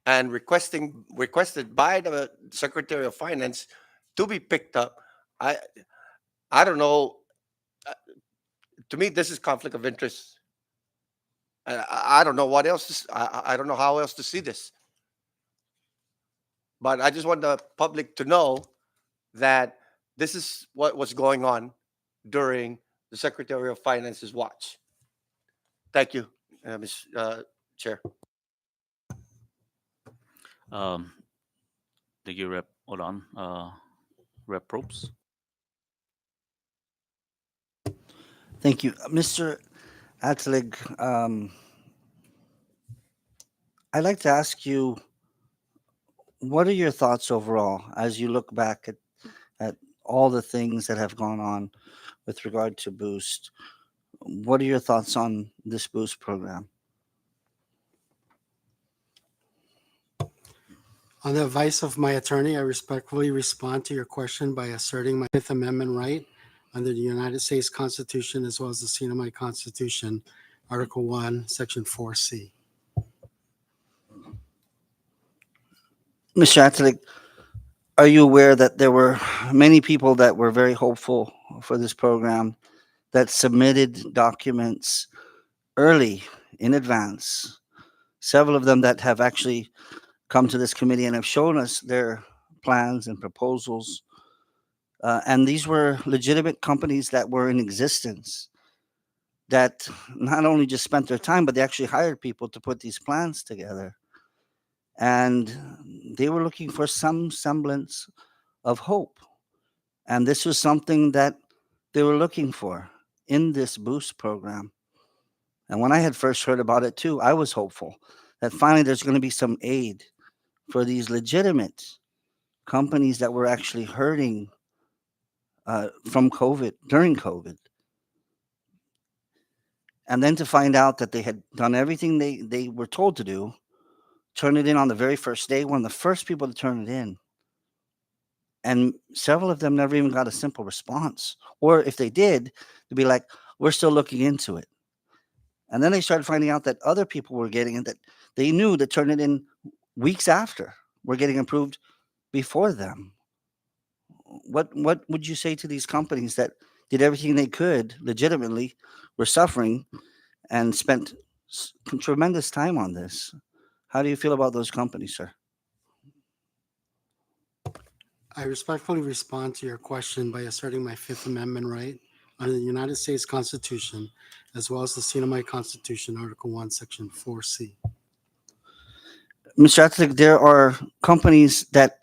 and requested by the Secretary of Finance to be picked up, I don't know. To me, this is conflict of interest. I don't know what else. I don't know how else to see this. But I just want the public to know that this is what was going on during the Secretary of Finance's watch. Thank you, Ms. Chair. Um, thank you, Rep. Hold on. Rep Probst. Thank you. Mr. Atlig, I'd like to ask you, what are your thoughts overall as you look back at all the things that have gone on with regard to Boost? What are your thoughts on this Boost program? On the advice of my attorney, I respectfully respond to your question by asserting my Fifth Amendment right under the United States Constitution as well as the Sinai Constitution, Article 1, Section 4C. Mr. Atlig, are you aware that there were many people that were very hopeful for this program that submitted documents early in advance? Several of them that have actually come to this committee and have shown us their plans and proposals. And these were legitimate companies that were in existence that not only just spent their time, but they actually hired people to put these plans together. And they were looking for some semblance of hope. And this was something that they were looking for in this Boost program. And when I had first heard about it too, I was hopeful that finally there's going to be some aid for these legitimate companies that were actually hurting from COVID, during COVID. And then to find out that they had done everything they were told to do, turn it in on the very first day, one of the first people to turn it in. And several of them never even got a simple response. Or if they did, to be like, we're still looking into it. And then they started finding out that other people were getting it, that they knew to turn it in weeks after were getting approved before them. What would you say to these companies that did everything they could legitimately, were suffering, and spent tremendous time on this? How do you feel about those companies, sir? I respectfully respond to your question by asserting my Fifth Amendment right under the United States Constitution, as well as the CNMI Constitution, Article 1, Section 4C. Mr. Atlick, there are companies that,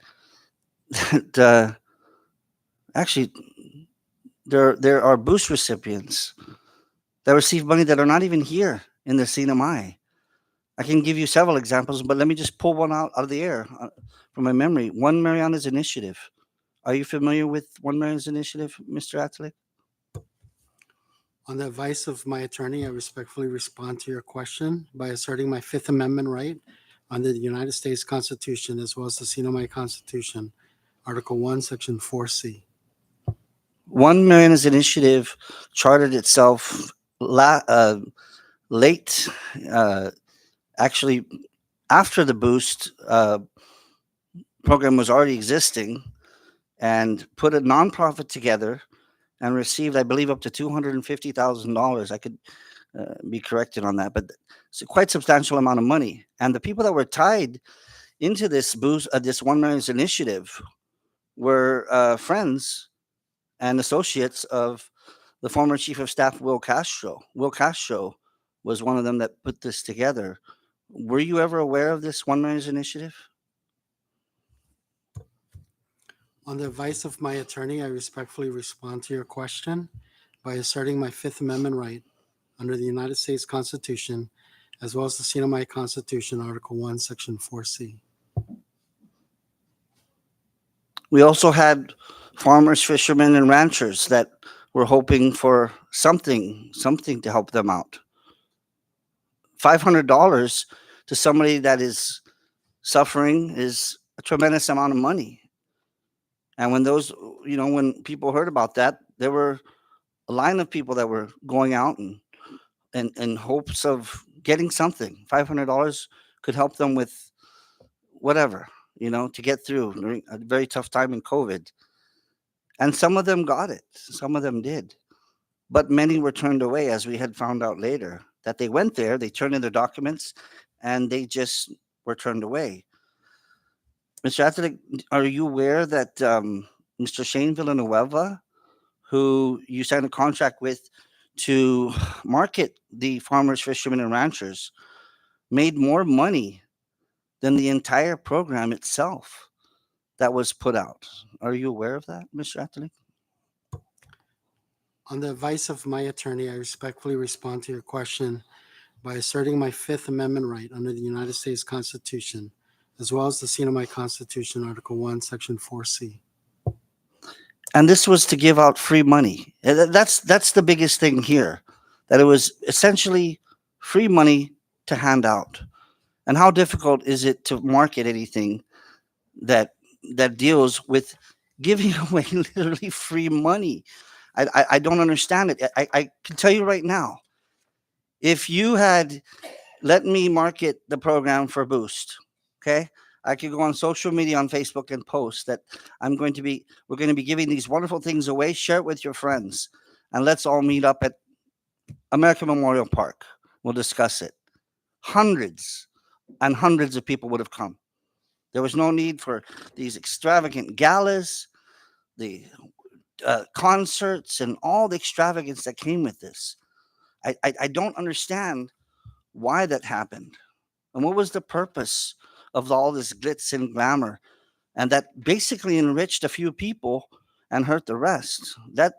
actually, there are boost recipients that receive money that are not even here in the CNMI. I can give you several examples, but let me just pull one out of the air from my memory. One Mariana's Initiative. Are you familiar with One Mariana's Initiative, Mr. Atlick? On the advice of my attorney, I respectfully respond to your question by asserting my Fifth Amendment right under the United States Constitution, as well as the CNMI Constitution, Article 1, Section 4C. One Mariana's Initiative chartered itself late, actually after the boost program was already existing, and put a nonprofit together and received, I believe, up to $250,000. I could be corrected on that, but it's a quite substantial amount of money. And the people that were tied into this boost, this One Mariana's Initiative, were friends and associates of the former Chief of Staff, Will Castro. Will Castro was one of them that put this together. Were you ever aware of this One Mariana's Initiative? On the advice of my attorney, I respectfully respond to your question by asserting my Fifth Amendment right under the United States Constitution, as well as the CNMI Constitution, Article 1, Section 4C. We also had farmers, fishermen, and ranchers that were hoping for something to help them out. $500 to somebody that is suffering is a tremendous amount of money. And when when people heard about that, there were a line of people that were going out and in hopes of getting something. $500 could help them with whatever, to get through during a very tough time in COVID. And some of them got it. Some of them did. But many were turned away, as we had found out later, that they went there, they turned in their documents, and they just were turned away. Mr. Atlick, are you aware that Mr. Shane Villanueva, who you signed a contract with to market the farmers, fishermen, and ranchers, made more money than the entire program itself that was put out? Are you aware of that, Mr. Atlick? On the advice of my attorney, I respectfully respond to your question by asserting my Fifth Amendment right under the United States Constitution, as well as the CNMI Constitution, Article 1, Section 4C. And this was to give out free money. That's the biggest thing here, that it was essentially free money to hand out. And how difficult is it to market anything that deals with giving away literally free money? I don't understand it. I can tell you right now, if you had let me market the program for Boost, okay, I could go on social media on Facebook and post that we're going to be giving these wonderful things away. Share it with your friends, and let's all meet up at American Memorial Park. We'll discuss it. Hundreds and hundreds of people would have come. There was no need for these extravagant galas, the concerts, and all the extravagance that came with this. I don't understand why that happened, and what was the purpose of all this glitz and glamour, and that basically enriched a few people and hurt the rest. That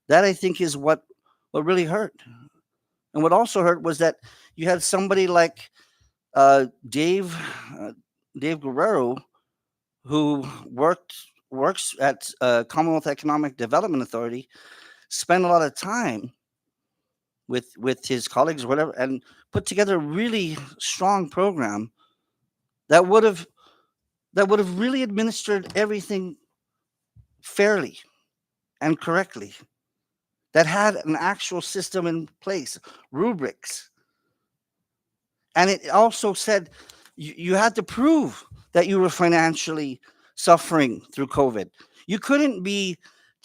I think is what really hurt. And what also hurt was that you had somebody like Dave Guerrero, who works at Commonwealth Economic Development Authority, spend a lot of time with his colleagues or whatever, and put together a really strong program that would have really administered everything fairly and correctly, that had an actual system in place, rubrics. And it also said you had to prove that you were financially suffering through COVID. You couldn't be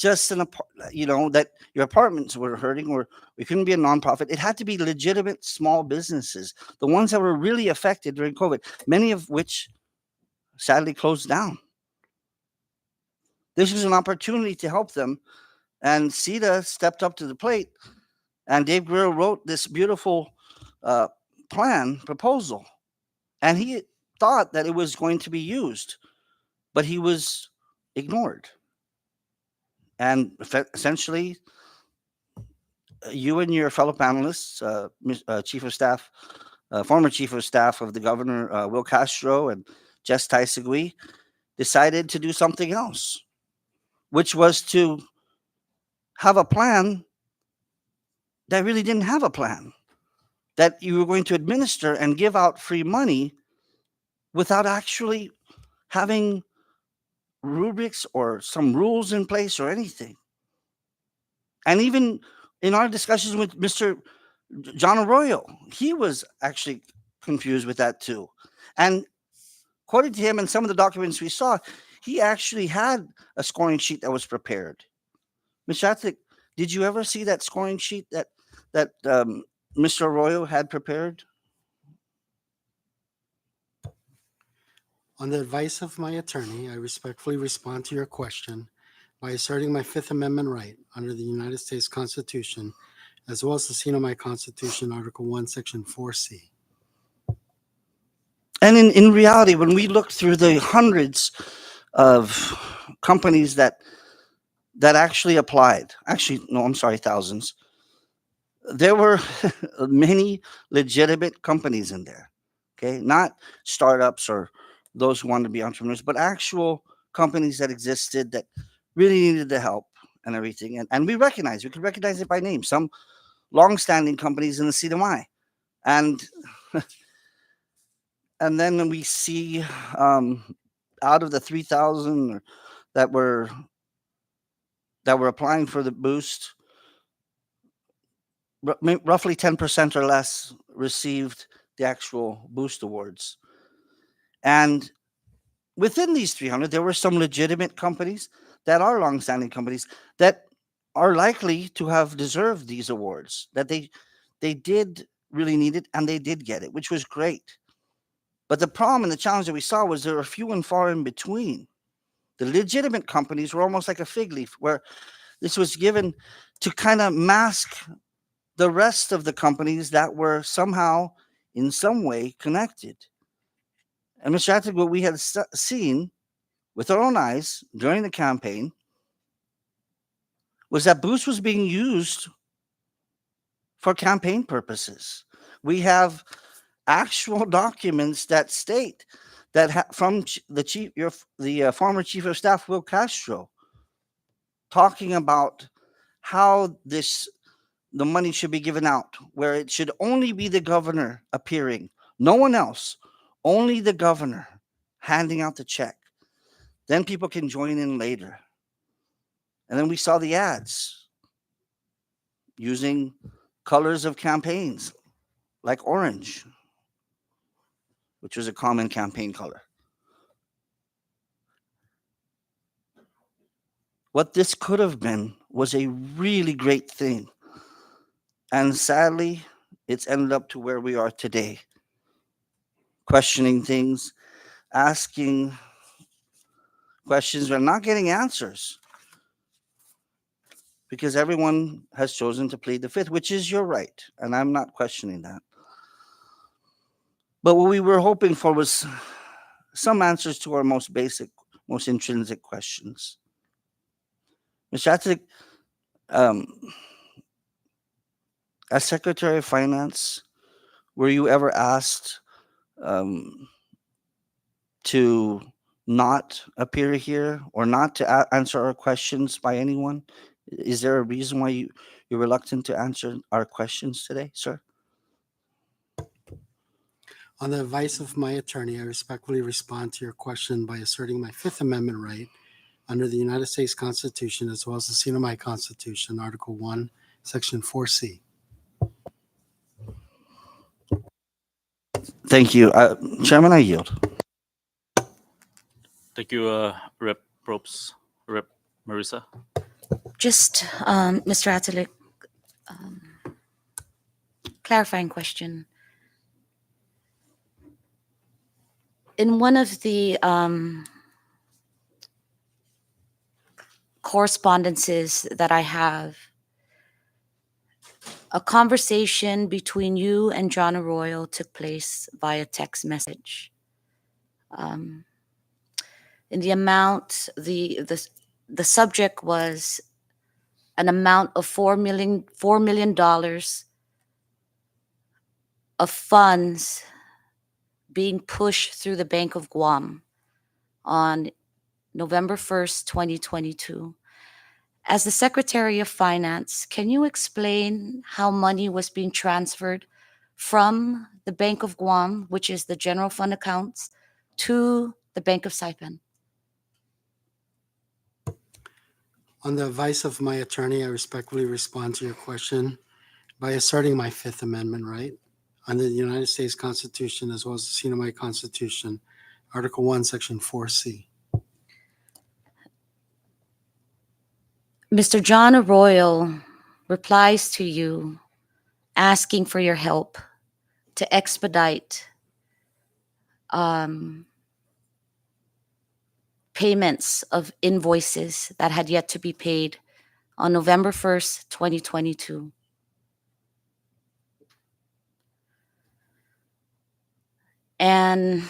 just that your apartments were hurting, or we couldn't be a nonprofit. It had to be legitimate small businesses, the ones that were really affected during COVID, many of which sadly closed down. This was an opportunity to help them, and CETA stepped up to the plate, and Dave Guerrero wrote this beautiful proposal, and he thought that it was going to be used, but he was ignored. And essentially, you and your fellow panelists, Chief of Staff, former Chief of Staff of the Governor, Will Castro, and Jess Taisagui, decided to do something else, which was to have a plan that really didn't have a plan, that you were going to administer and give out free money without actually having rubrics or some rules in place or anything. And even in our discussions with Mr. John Arroyo, he was actually confused with that too. And according to him and some of the documents we saw, he actually had a scoring sheet that was prepared. Mr. Atlick, did you ever see that scoring sheet that Mr. Arroyo had prepared? On the advice of my attorney, I respectfully respond to your question by asserting my Fifth Amendment right under the United States Constitution, as well as the scene of my Constitution, Article 1, Section 4C. And in reality, when we looked through the hundreds of companies that actually applied, thousands, there were many legitimate companies in there, okay? Not startups or those who wanted to be entrepreneurs, but actual companies that existed that really needed the help and everything. And we could recognize it by name. Some long-standing companies in the CDMI. And then we see out of the 3,000 that were applying for the boost, roughly 10% or less received the actual boost awards. And within these 300, there were some legitimate companies that are longstanding companies that are likely to have deserved these awards, that they did really need it and they did get it, which was great. But the problem and the challenge that we saw was there were few and far in between. The legitimate companies were almost like a fig leaf, where this was given to kind of mask the rest of the companies that were somehow in some way connected. And Mr. Attig, what we had seen with our own eyes during the campaign was that Boost was being used for campaign purposes. We have actual documents that state that from the former Chief of Staff, Will Castro, talking about how the money should be given out, where it should only be the governor appearing, no one else. Only the governor handing out the check. Then people can join in later. And then we saw the ads using colors of campaigns like orange, which was a common campaign color. What this could have been was a really great thing. And sadly, it's ended up to where we are today. Questioning things, asking questions, we're not getting answers because everyone has chosen to plead the fifth, which is your right, and I'm not questioning that. But what we were hoping for was some answers to our most basic, most intrinsic questions. Mr. Attig, as Secretary of Finance, were you ever asked to not appear here or not to answer our questions by anyone? Is there a reason why you're reluctant to answer our questions today, sir? On the advice of my attorney, I respectfully respond to your question by asserting my Fifth Amendment right under the United States Constitution, as well as the scene of my Constitution, Article 1, Section 4C. Thank you. Chairman, I yield. Thank you, Rep. Probst. Rep. Marissa. Just, Mr. Atalik, um, clarifying question. In one of the correspondences that I have, a conversation between you and John Arroyo took place via text message. In the amount, the subject was an amount of $4 million of funds being pushed through the Bank of Guam on November 1st, 2022. As the Secretary of Finance, can you explain how money was being transferred from the Bank of Guam, which is the general fund accounts, to the Bank of Saipan? On the advice of my attorney, I respectfully respond to your question by asserting my Fifth Amendment right under the United States Constitution as well as the Sinai Constitution, Article 1, Section 4C. Mr. John Arroyo replies to you asking for your help to expedite payments of invoices that had yet to be paid on November 1st, 2022. And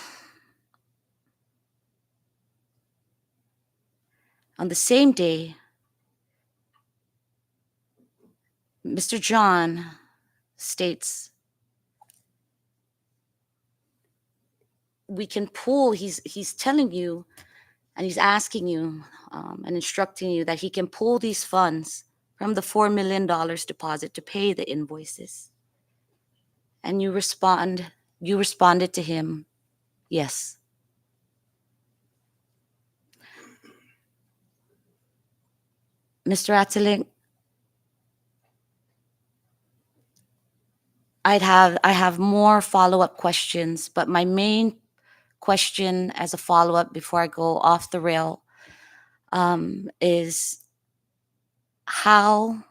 on the same day, Mr. John states, we can pull, he's telling you, and he's asking you and instructing you that he can pull these funds from the $4 million deposit to pay the invoices. And you responded to him, yes. Mr. Atalik, I have more follow-up questions, but my main question as a follow-up before I go off the rail is how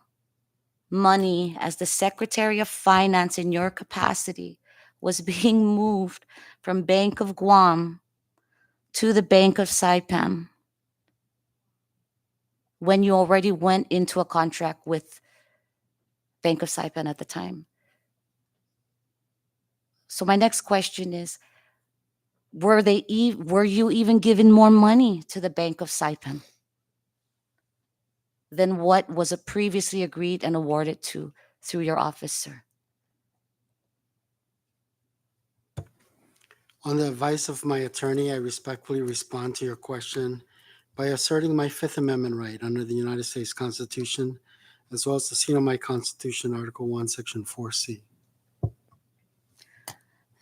money as the Secretary of Finance in your capacity was being moved from Bank of Guam to the Bank of Saipan when you already went into a contract with Bank of Saipan at the time. So my next question is, were you even given more money to the Bank of Saipan than what was previously agreed and awarded to through your office, sir? On the advice of my attorney, I respectfully respond to your question by asserting my Fifth Amendment right under the United States Constitution, as well as the Sinai Constitution, Article 1, Section 4C.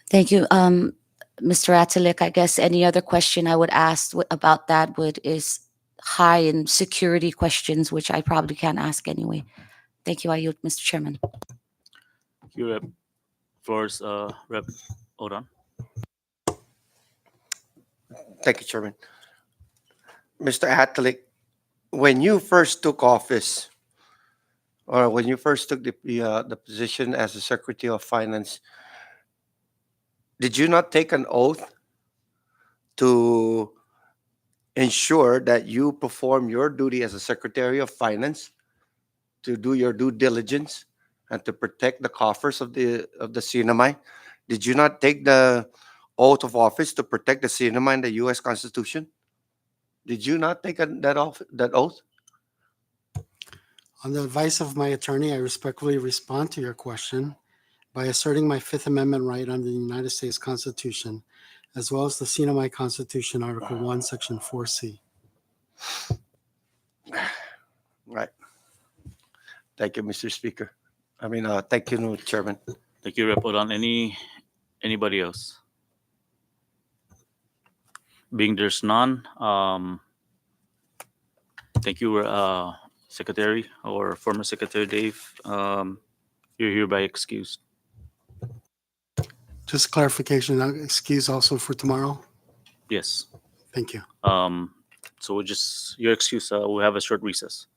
Thank you, Mr. Atalik. I guess any other question I would ask about that is high in security questions, which I probably can't ask anyway. Thank you. I yield, Mr. Chairman. Thank you, Rep. Floors, Rep. Odon. Thank you, Chairman. Mr. Atalik, when you first took office, or when you first took the position as the Secretary of Finance, did you not take an oath to ensure that you perform your duty as a Secretary of Finance, to do your due diligence, and to protect the coffers of the CNMI? Did you not take the oath of office to protect the CNMI and the U.S. Constitution? Did you not take that oath? On the advice of my attorney, I respectfully respond to your question by asserting my Fifth Amendment right under the United States Constitution, as well as the Sinai Constitution, Article 1, Section 4C. Right. Thank you, Mr. Speaker. Thank you, Chairman. Thank you, Rep. Odon. Anybody else? Being there's none, thank you, Secretary or former Secretary Dave. You're hereby excused. Just clarification, excuse also for tomorrow? Yes. Thank you. So we'll just, your excuse, we'll have a short recess.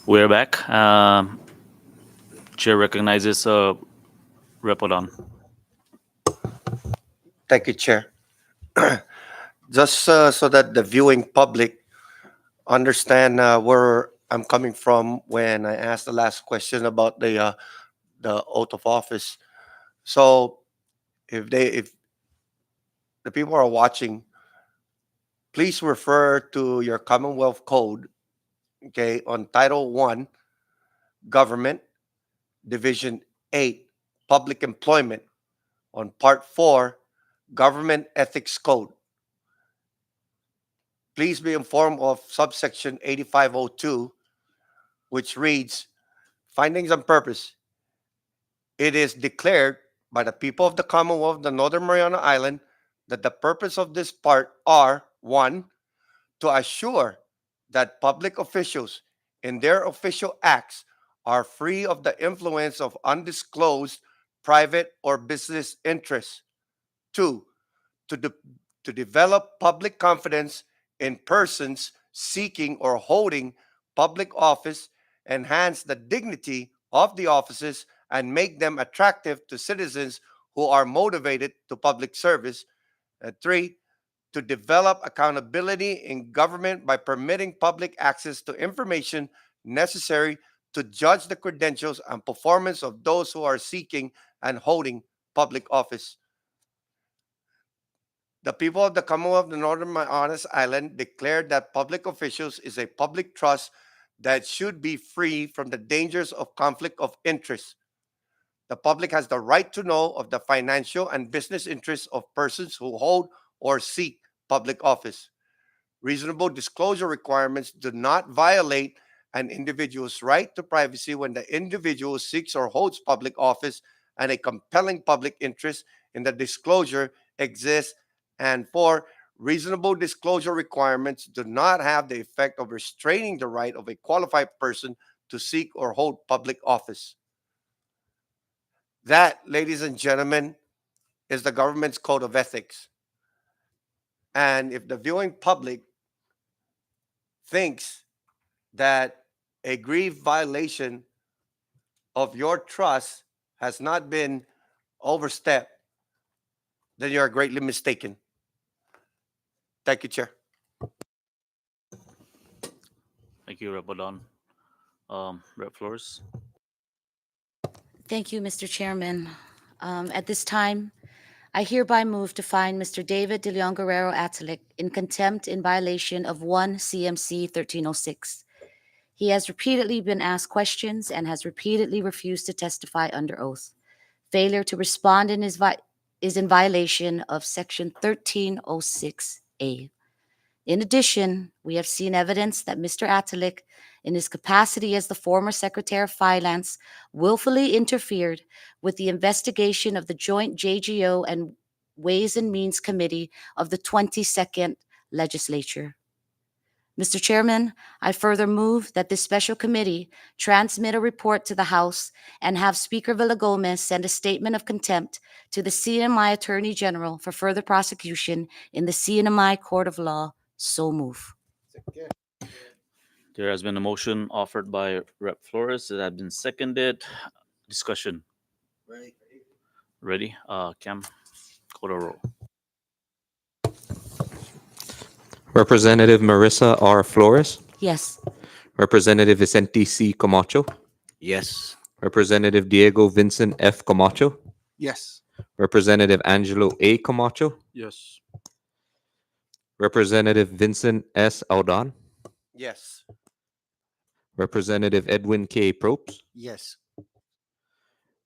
We're back. Chair recognizes Rep. Odon. Thank you, Chair. Just so that the viewing public understand where I'm coming from when I asked the last question about the oath of office. So if the people are watching, please refer to your Commonwealth Code, okay, on Title 1, Government, Division 8, Public Employment, on Part 4, Government Ethics Code. Please be informed of subsection 8502, which reads, findings and purpose. It is declared by the people of the Commonwealth of the Northern Mariana Island that the purpose of this part are, 1, to assure that public officials in their official acts are free of the influence of undisclosed private or business interests. 2, to develop public confidence in persons seeking or holding public office, enhance the dignity of the offices, and make them attractive to citizens who are motivated to public service. And 3, to develop accountability in government by permitting public access to information necessary to judge the credentials and performance of those who are seeking and holding public office. The people of the Commonwealth of the Northern Mariana Island declared that public officials is a public trust that should be free from the dangers of conflict of interest. The public has the right to know of the financial and business interests of persons who hold or seek public office. Reasonable disclosure requirements do not violate an individual's right to privacy when the individual seeks or holds public office and a compelling public interest in the disclosure exists. And 4, reasonable disclosure requirements do not have the effect of restraining the right of a qualified person to seek or hold public office. That, ladies and gentlemen, is the government's code of ethics. And if the viewing public thinks that a grave violation of your trust has not been overstepped, then you are greatly mistaken. Thank you, Chair. Thank you, Rep. Odon. Rep. Flores. Thank you, Mr. Chairman. At this time, I hereby move to find Mr. David De Leon Guerrero Atalic in contempt in violation of 1 CMC 1306. He has repeatedly been asked questions and has repeatedly refused to testify under oath. Failure to respond is in violation of Section 1306A. In addition, we have seen evidence that Mr. Atalic, in his capacity as the former Secretary of Finance, willfully interfered with the investigation of the joint JGO and Ways and Means Committee of the 22nd Legislature. Mr. Chairman, I further move that this special committee transmit a report to the House and have Speaker Villagomez send a statement of contempt to the CNMI Attorney General for further prosecution in the CNMI Court of Law. So move. There has been a motion offered by Rep. Flores that has been seconded. Discussion. Ready? Cam, call the roll. Representative Marissa R. Flores, Yes. Representative Vicente C. Camacho, Yes. Representative Diego Vincent F. Camacho, Yes. Representative Angelo A. Camacho, Yes. Representative Vincent S. Aldon, Yes. Representative Edwin K. Probst, Yes.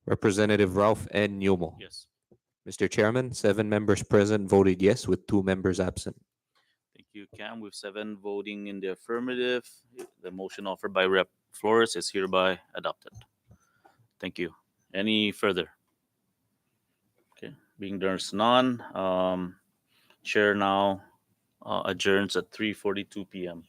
Representative Ralph N. Newmo. Yes. Mr. Chairman, 7 members present voted yes with 2 members absent. Thank you, Cam. With 7 voting in the affirmative, the motion offered by Rep. Flores is hereby adopted. Thank you. Any further? Okay. Being there's none, Chair now adjourns at 3:42 p.m.